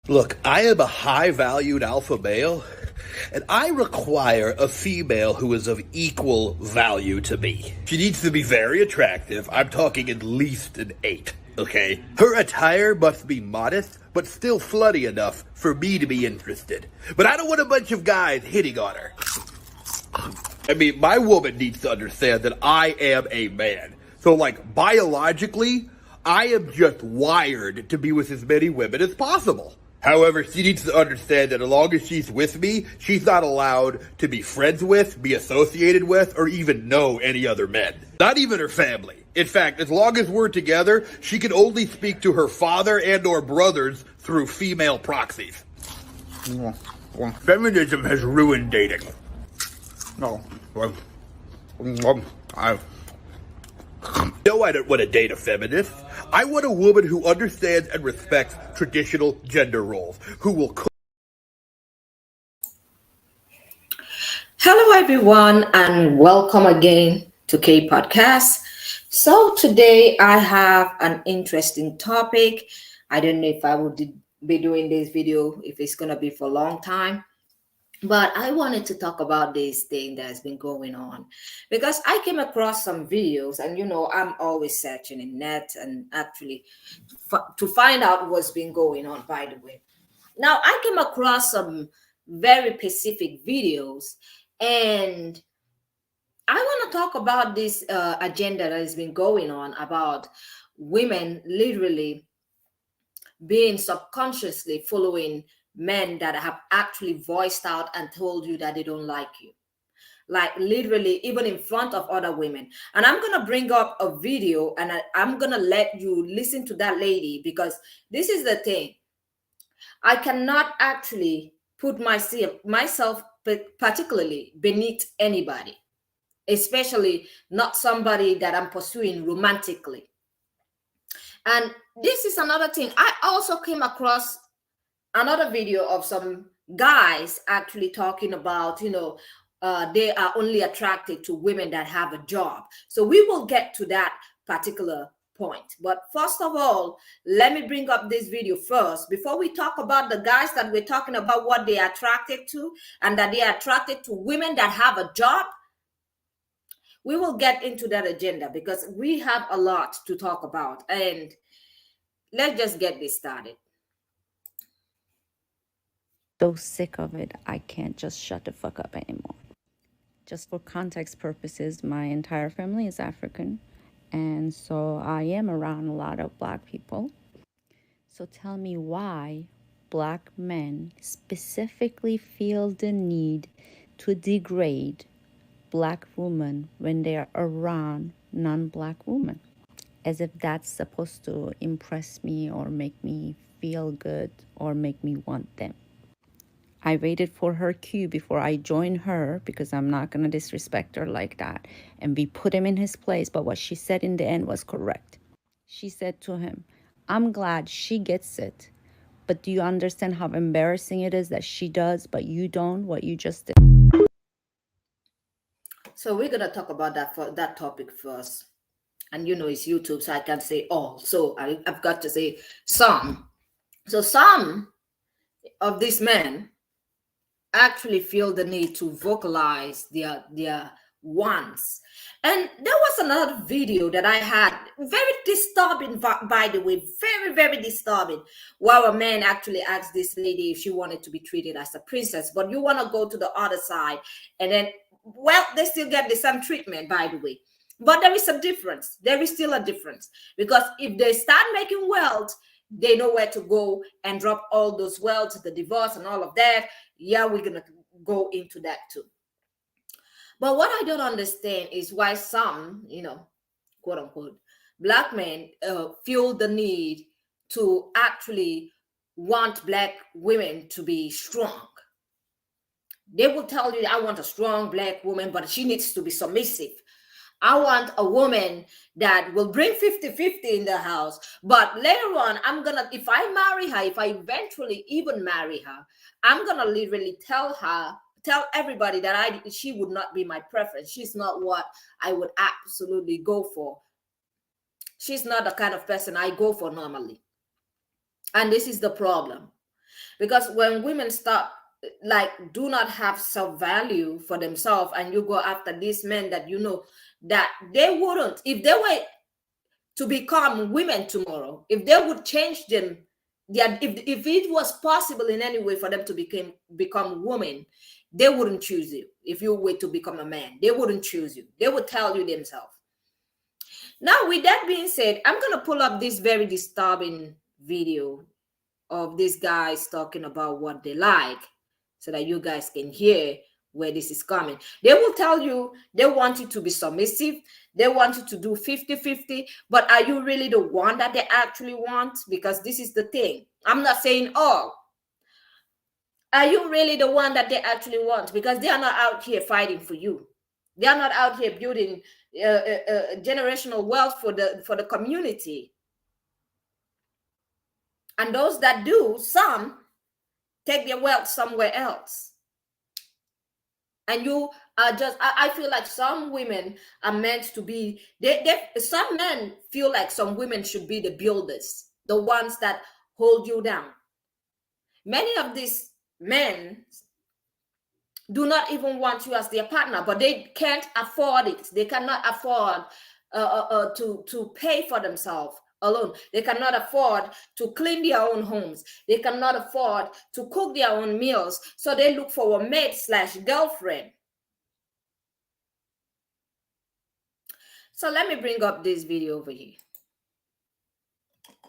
Look, I am a high-valued alpha male, and I require a female who is of equal value to me. She needs to be very attractive. I'm talking at least an 8, okay? Her attire must be modest, but still slutty enough for me to be interested. But I don't want a bunch of guys hitting on her. I mean, my woman needs to understand that I am a man. So, like, biologically, I am just wired to be with as many women as possible. However, she needs to understand that as long as she's with me, she's not allowed to be friends with, be associated with, or even know any other men. Not even her family. In fact, as long as we're together, she can only speak to her father and or brothers through female proxies. Feminism has ruined dating. No, No, I don't want to date a feminist. I want a woman who understands and respects traditional gender roles, who will cook. Hello, everyone, and welcome again to K Podcast. So today I have an interesting topic. I don't know if I will be doing this video, if it's going to be for a long time. But I wanted to talk about this thing that's been going on because I came across some videos, and I'm always searching in net and actually to find out what's been going on, by the way. Now, I came across some very specific videos, and I want to talk about this agenda that has been going on about women literally being subconsciously following men that have actually voiced out and told you that they don't like you, like literally even in front of other women. And I'm going to bring up a video, and I'm going to let you listen to that lady, because this is the thing. I cannot actually put myself particularly beneath anybody, especially not somebody that I'm pursuing romantically. And this is another thing. I also came across another video of some guys actually talking about, they are only attracted to women that have a job. So we will get to that particular point. But first of all, let me bring up this video first before we talk about the guys that we're talking about, what they are attracted to, and that they are attracted to women that have a job. We will get into that agenda because we have a lot to talk about. And let's just get this started. So sick of it, I can't just shut the fuck up anymore. Just for context purposes, my entire family is African, and so I am around a lot of Black people. So tell me why Black men specifically feel the need to degrade Black women when they are around non-Black women, as if that's supposed to impress me or make me feel good or make me want them. I waited for her cue before I joined her because I'm not going to disrespect her like that. And we put him in his place. But what she said in the end was correct. She said to him, I'm glad she gets it. But do you understand how embarrassing it is that she does, but you don't, what you just did? So we're going to talk about that topic first. And it's YouTube, so I can't say all. So I've got to say some. So some of these men actually feel the need to vocalize their wants. And there was another video that I had, very disturbing, by the way, very, very disturbing, where a man actually asked this lady if she wanted to be treated as a princess, but you want to go to the other side, and then, well, they still get the same treatment, by the way. But there is a difference. There is still a difference, because if they start making wealth, they know where to go and drop all those wealth, the divorce and all of that. Yeah, we're going to go into that too. But what I don't understand is why some, quote unquote, Black men feel the need to actually want Black women to be strong. They will tell you, I want a strong Black woman, but she needs to be submissive. I want a woman that will bring 50-50 in the house. But later on, if I marry her, if I eventually even marry her, I'm going to literally tell everybody that she would not be my preference. She's not what I would absolutely go for. She's not the kind of person I go for normally. And this is the problem. Because when women stop, like, do not have self-value for themselves, and you go after these men that you know that they wouldn't, if they were to become women tomorrow, if they would change them, if it was possible in any way for them to become women, they wouldn't choose you. If you were to become a man, they wouldn't choose you. They would tell you themselves. Now, with that being said, I'm going to pull up this very disturbing video of these guys talking about what they like so that you guys can hear where this is coming. They will tell you they want you to be submissive. They want you to do 50-50. But are you really the one that they actually want? Because this is the thing. I'm not saying all. Are you really the one that they actually want? Because they are not out here fighting for you. They are not out here building generational wealth for the community. And those that do, some take their wealth somewhere else. And you are just, I feel like some women are meant to be, some men feel like some women should be the builders, the ones that hold you down. Many of these men do not even want you as their partner, but they can't afford it. They cannot afford to pay for themselves alone. They cannot afford to clean their own homes. They cannot afford to cook their own meals. So they look for a mate/girlfriend. So let me bring up this video over here.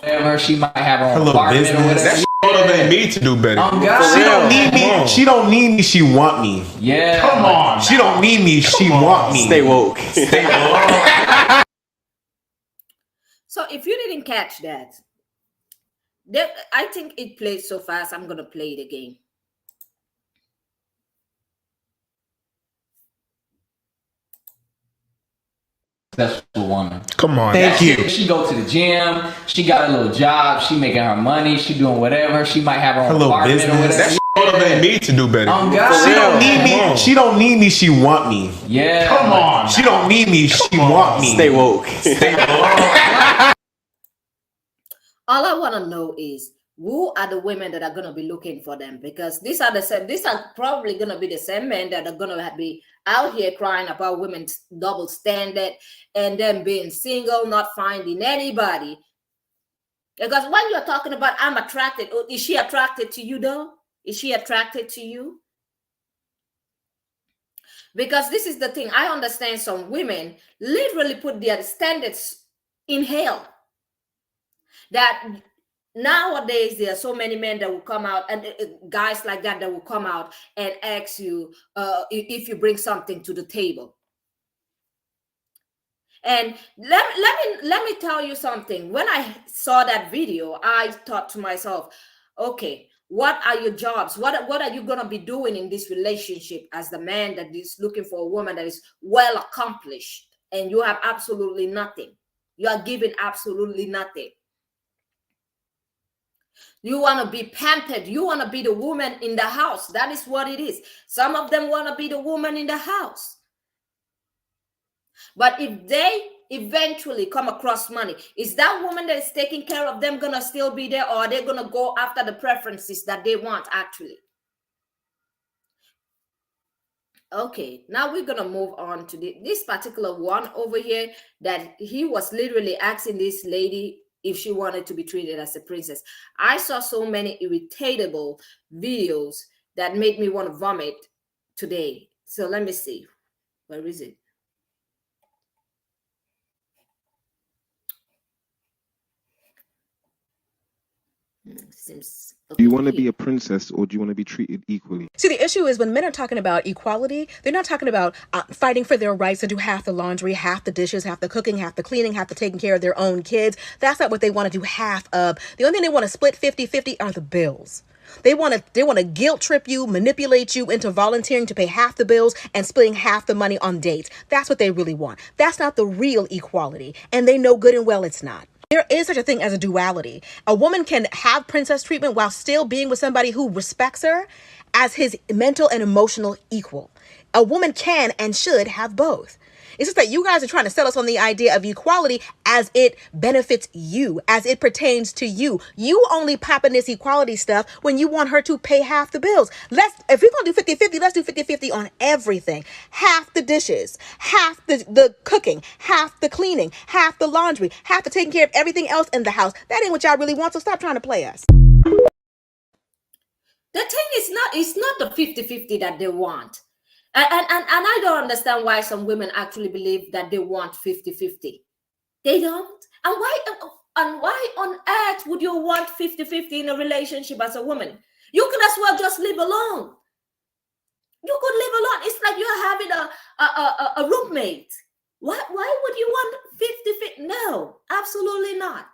Whatever, she might have her Her own little apartment business. or whatever. That shit motivate me to do better. God. She don't need me. She don't need me. She want me. Yeah. Come on. She don't need me. She want me. Stay woke. Stay woke. So if you didn't catch that, I think it played so fast, I'm going to play it again. Successful woman. Come on. Thank you. She go to the gym. She got a little job. She making her money. She doing whatever. She might have her Her own little apartment or business. That whatever. shit motivate me to do better. God. She don't need me. She don't need me. She want me. Yeah. Come on. She don't need me. She want me. Stay woke. Stay woke. All I want to know is, who are the women that are going to be looking for them? Because these are probably going to be the same men that are going to be out here crying about women's double standard and them being single, not finding anybody. Because when you're talking about I'm attracted, is she attracted to you though? Is she attracted to you? Because this is the thing. I understand some women literally put their standards in hell. That nowadays there are so many men that will come out, and guys like that will come out and ask you if you bring something to the table. And let me tell you something. When I saw that video, I thought to myself, okay, what are your jobs? What are you gonna be doing in this relationship as the man that is looking for a woman that is well accomplished, and you have absolutely nothing? You are giving absolutely nothing. You want to be pampered. You want to be the woman in the house. That is what it is. Some of them want to be the woman in the house. But if they eventually come across money, is that woman that is taking care of them going to still be there, or are they going to go after the preferences that they want actually? Okay, now we're going to move on to this particular one over here, that he was literally asking this lady if she wanted to be treated as a princess. I saw so many irritable videos that made me want to vomit today. So let me see. Where is it? Do you want to be a princess, or do you want to be treated equally? See, the issue is when men are talking about equality, they're not talking about fighting for their rights to do half the laundry, half the dishes, half the cooking, half the cleaning, half the taking care of their own kids. That's not what they want to do half of. The only thing they want to split 50-50 are the bills. They want to guilt trip you, manipulate you into volunteering to pay half the bills and splitting half the money on dates. That's what they really want. That's not the real equality. And they know good and well it's not. There is such a thing as a duality. A woman can have princess treatment while still being with somebody who respects her as his mental and emotional equal. A woman can and should have both. It's just that you guys are trying to sell us on the idea of equality as it benefits you, as it pertains to you. You only popping this equality stuff when you want her to pay half the bills. If we're going to do 50-50, let's do 50-50 on everything. Half the dishes, half the cooking, half the cleaning, half the laundry, half the taking care of everything else in the house. That ain't what y'all really want, so stop trying to play us. The thing is it's not the 50-50 that they want. And I don't understand why some women actually believe that they want 50-50. They don't. And why on earth would you want 50-50 in a relationship as a woman? You could as well just live alone. You could live alone. It's like you're having a roommate. Why would you want 50-50? No, absolutely not.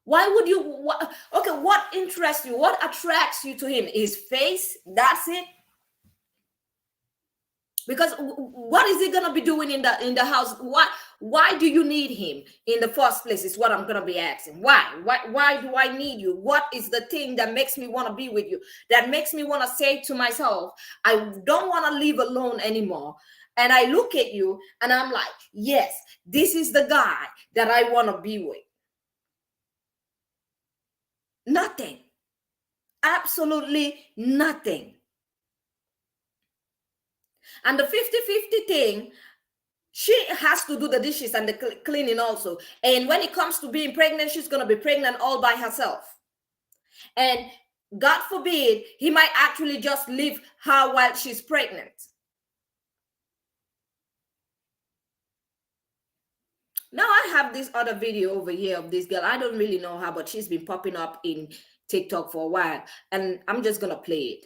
Why would you? What interests you? What attracts you to him? His face? That's it. Because what is he gonna be doing in the house? Why do you need him in the first place? Is what I'm gonna be asking. Why do I need you? What is the thing that makes me want to be with you? That makes me want to say to myself, I don't want to live alone anymore. And I look at you and I'm like, yes, this is the guy that I want to be with. Nothing. Absolutely nothing. And the 50-50 thing, she has to do the dishes and the cleaning also. And when it comes to being pregnant, she's going to be pregnant all by herself. And God forbid, he might actually just leave her while she's pregnant. Now I have this other video over here of this girl. I don't really know her, but she's been popping up in TikTok for a while. And I'm just going to play it.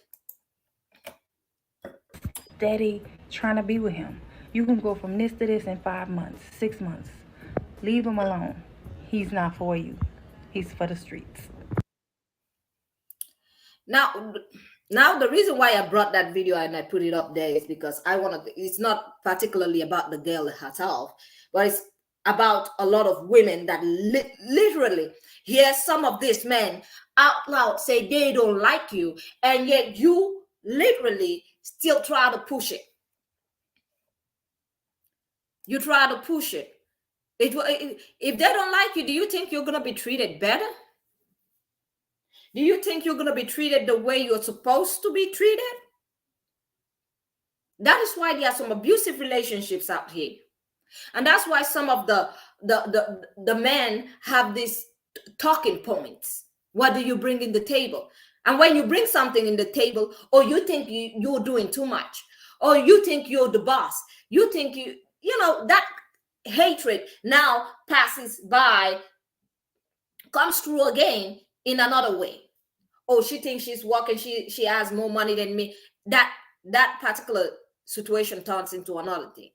Daddy trying to be with him. You can go from this to this in 5 months, 6 months. Leave him alone. He's not for you. He's for the streets. Now the reason why I brought that video and I put it up there is because it's not particularly about the girl herself, but it's about a lot of women that literally hear some of these men out loud say they don't like you, and yet you literally still try to push it. You try to push it. If they don't like you, do you think you're going to be treated better? Do you think you're going to be treated the way you're supposed to be treated? That is why there are some abusive relationships out here. And that's why some of the men have these talking points. What do you bring in the table? And when you bring something in the table, or you think you're doing too much, or you think you're the boss, you think that hatred now passes by, comes through again in another way. Oh, she thinks she's working, she has more money than me. That particular situation turns into another thing.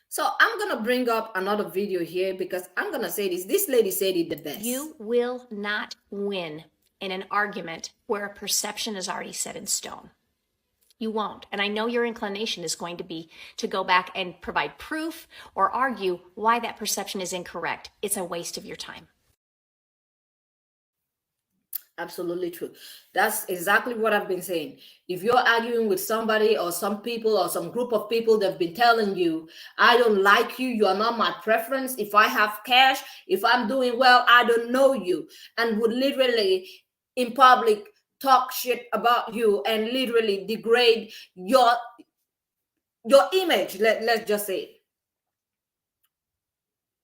So I'm going to bring up another video here because I'm going to say this. This lady said it the best. You will not win in an argument where a perception is already set in stone. You won't. And I know your inclination is going to be to go back and provide proof or argue why that perception is incorrect. It's a waste of your time. Absolutely true. That's exactly what I've been saying. If you're arguing with somebody or some people or some group of people that have been telling you, I don't like you, you are not my preference, if I have cash, if I'm doing well, I don't know you, and would literally in public talk shit about you and literally degrade your image, let's just say,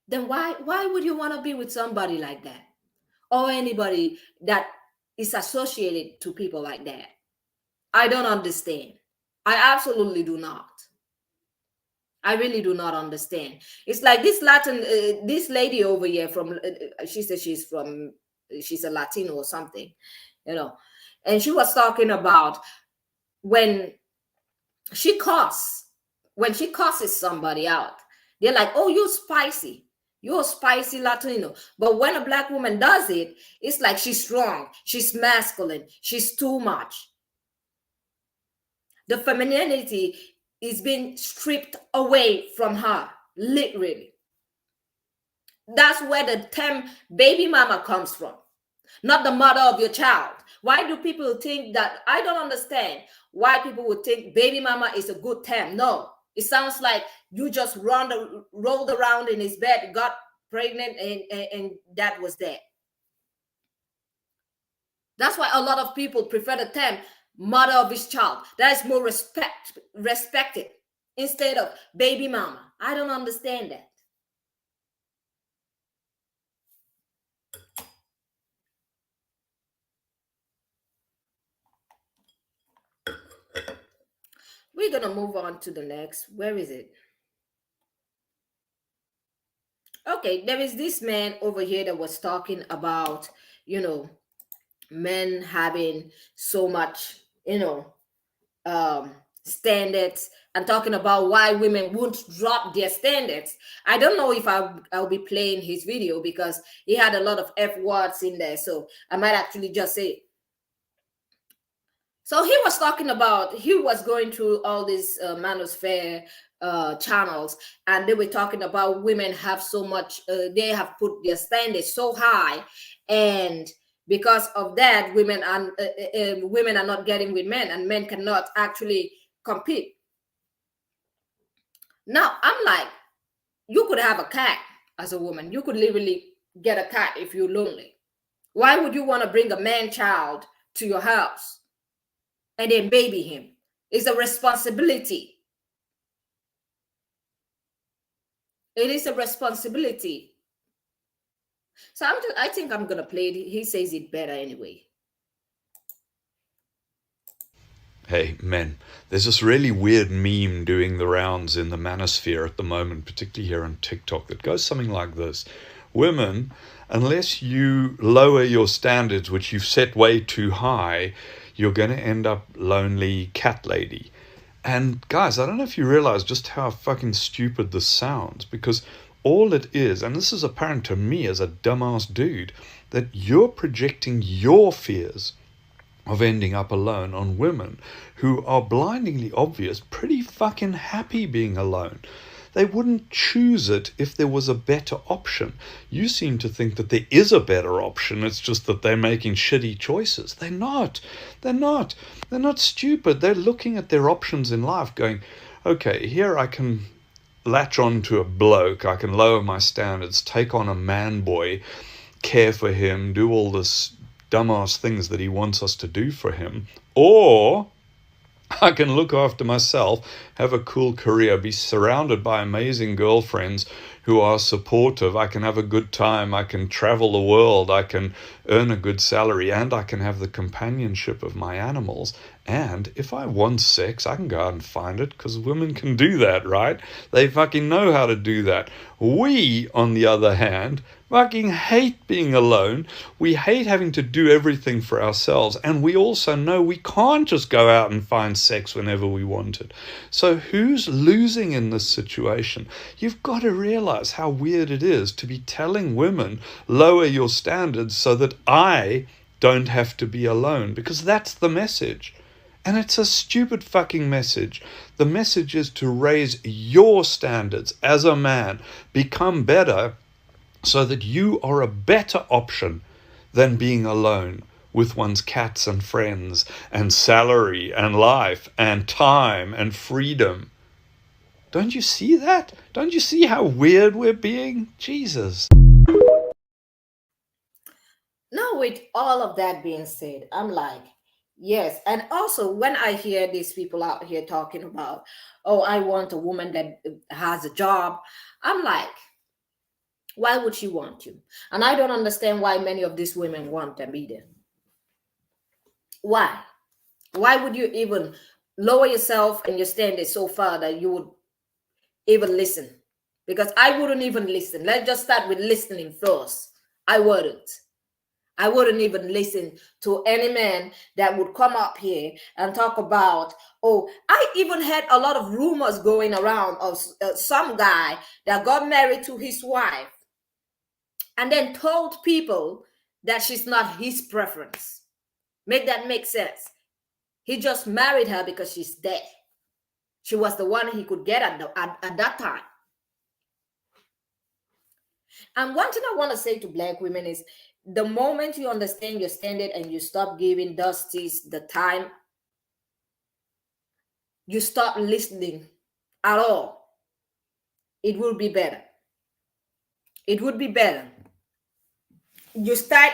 then why would you want to be with somebody like that, or anybody that is associated to people like that? I don't understand. I absolutely do not. I really do not understand. It's like this this lady over here from, she said she's a Latino or something, and she was talking about when she curses somebody out, they're like, oh, you're spicy. You're a spicy Latino. But when a Black woman does it, it's like she's strong, she's masculine, she's too much. The femininity is being stripped away from her, literally. That's where the term baby mama comes from, not the mother of your child. Why do people think that? I don't understand why people would think baby mama is a good term. No, it sounds like you just rolled around in his bed, got pregnant, and that was that. That's why a lot of people prefer the term mother of his child. That is more respected instead of baby mama. I don't understand that. We're gonna move on to the next. Where is it? Okay, there is this man over here that was talking about, men having so much, standards, and talking about why women won't drop their standards. I don't know if I'll be playing his video because he had a lot of F words in there, so I might actually just say. So he was talking about, he was going through all these manosphere channels, and they were talking about women have so much, they have put their standards so high, and because of that, women are not getting with men, and men cannot actually compete. Now I'm like, you could have a cat as a woman. You could literally get a cat if you're lonely. Why would you want to bring a man child to your house and then baby him? It's a responsibility. It is a responsibility. So I think I'm gonna play it. He says it better anyway. Hey, men, there's this really weird meme doing the rounds in the manosphere at the moment, particularly here on TikTok, that goes something like this. Women, unless you lower your standards, which you've set way too high, you're going to end up lonely cat lady. And guys, I don't know if you realize just how fucking stupid this sounds, because all it is, and this is apparent to me as a dumbass dude, that you're projecting your fears of ending up alone on women who are blindingly obvious, pretty fucking happy being alone. They wouldn't choose it if there was a better option. You seem to think that there is a better option. It's just that they're making shitty choices. They're not. They're not. They're not stupid. They're looking at their options in life going, okay, here I can latch on to a bloke. I can lower my standards, take on a man boy, care for him, do all this dumbass things that he wants us to do for him. Or I can look after myself, have a cool career, be surrounded by amazing girlfriends who are supportive. I can have a good time. I can travel the world. I can earn a good salary, and I can have the companionship of my animals. And if I want sex, I can go out and find it, because women can do that, right? They fucking know how to do that. We, on the other hand, fucking hate being alone. We hate having to do everything for ourselves. And we also know we can't just go out and find sex whenever we want it. So who's losing in this situation? You've got to realize how weird it is to be telling women, lower your standards so that I don't have to be alone, because that's the message. And it's a stupid fucking message. The message is to raise your standards as a man, become better, so that you are a better option than being alone with one's cats and friends and salary and life and time and freedom. Don't you see that? Don't you see how weird we're being? Jesus. Now, with all of that being said, I'm like, yes. And also, when I hear these people out here talking about, oh, I want a woman that has a job, I'm like, why would she want you? And I don't understand why many of these women want them either. Why? Why would you even lower yourself and your standards so far that you would even listen? Because I wouldn't even listen. Let's just start with listening first. I wouldn't even listen to any man that would come up here and talk about, oh, I even had a lot of rumors going around of some guy that got married to his wife and then told people that she's not his preference. Make that make sense. He just married her because she's dead. She was the one he could get at that time. And one thing I want to say to Black women is, the moment you understand your standard and you stop giving Dusties the time, you stop listening at all, it will be better. It would be better. You start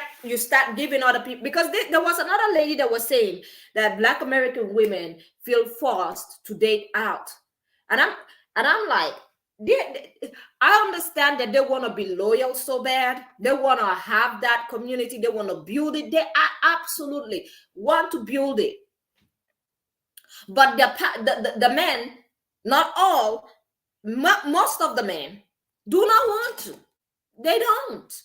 giving other people, because there was another lady that was saying that Black American women feel forced to date out, and I'm like, I understand that they want to be loyal so bad, they want to have that community, they want to build it, they absolutely want to build it, but the men, not all, most of the men do not want to. They don't.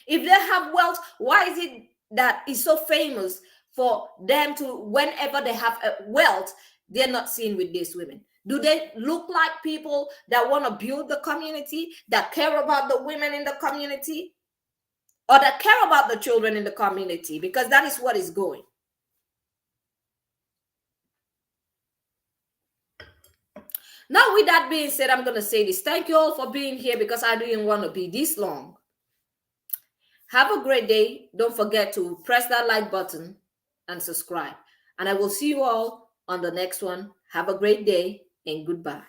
If they have wealth, why is it that it's so famous for them to, whenever they have wealth, they're not seen with these women? Do they look like people that want to build the community, that care about the women in the community, or that care about the children in the community? Because that is what is going. Now, with that being said, I'm going to say this. Thank you all for being here, because I didn't want to be this long. Have a great day. Don't forget to press that like button and subscribe. And I will see you all on the next one. Have a great day and goodbye.